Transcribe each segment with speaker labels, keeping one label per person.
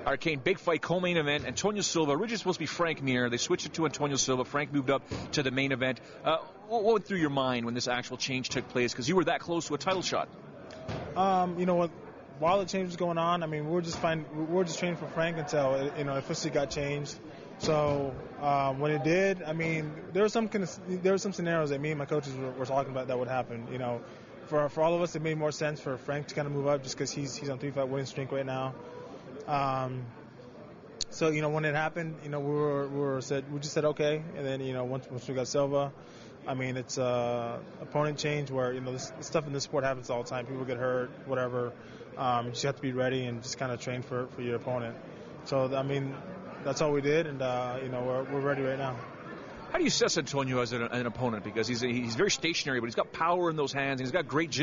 Speaker 1: All right, Cain, big fight, co-main event. Antonio Silva, originally supposed to be Frank Mir. They switched it to Antonio Silva. Frank moved up to the main event. What went through your mind when this actual change took place? Because you were that close to a title shot.
Speaker 2: You know what? While the change was going on, I mean, we were just training for Frank until it officially got changed. So when it did, I mean, there were some scenarios that me and my coaches were talking about that would happen. You know, for all of us, it made more sense for Frank to kind of move up just because he's on 3-fight winning streak right now. So when it happened, we just said okay, and then once we got Silva, I mean it's opponent change where this stuff in this sport happens all the time. People get hurt, whatever. You just have to be ready and just kind of train for your opponent. So I mean that's all we did, and we're ready right now.
Speaker 1: How do you assess Antonio as an opponent? Because he's very stationary, but he's got power in those hands, and he's got great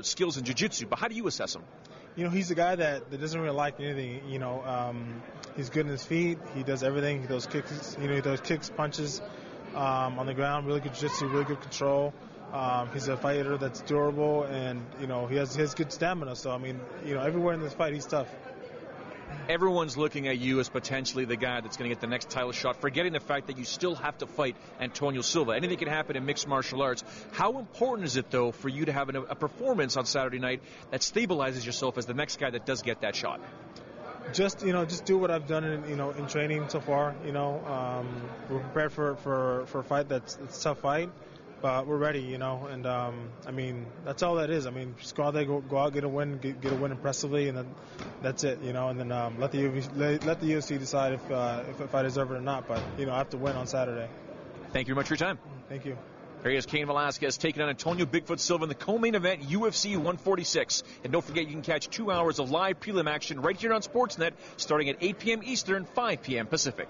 Speaker 1: skills in jiu-jitsu. But how do you assess him?
Speaker 2: He's a guy that doesn't really like anything. He's good in his feet. He does everything. He does kicks. He does kicks, punches on the ground. Really good jiu-jitsu, really good control. He's a fighter that's durable, and he has good stamina. So I mean, everywhere in this fight, he's tough.
Speaker 1: Everyone's looking at you as potentially the guy that's going to get the next title shot, forgetting the fact that you still have to fight Antonio Silva. Anything can happen in mixed martial arts. How important is it, though, for you to have a performance on Saturday night that stabilizes yourself as the next guy that does get that shot?
Speaker 2: Just do what I've done in training so far. We're prepared for a fight that's a tough fight. But we're ready, and I mean that's all that is. I mean, just go out there, go out, get a win impressively, and then that's it, and then let the UFC decide if I deserve it or not. But I have to win on Saturday.
Speaker 1: Thank you very much for your time.
Speaker 2: Thank you.
Speaker 1: There he is, Cain Velasquez, taking on Antonio Bigfoot Silva in the co-main event, UFC 146. And don't forget, you can catch 2 hours of live prelim action right here on Sportsnet, starting at 8 p.m. Eastern, 5 p.m. Pacific.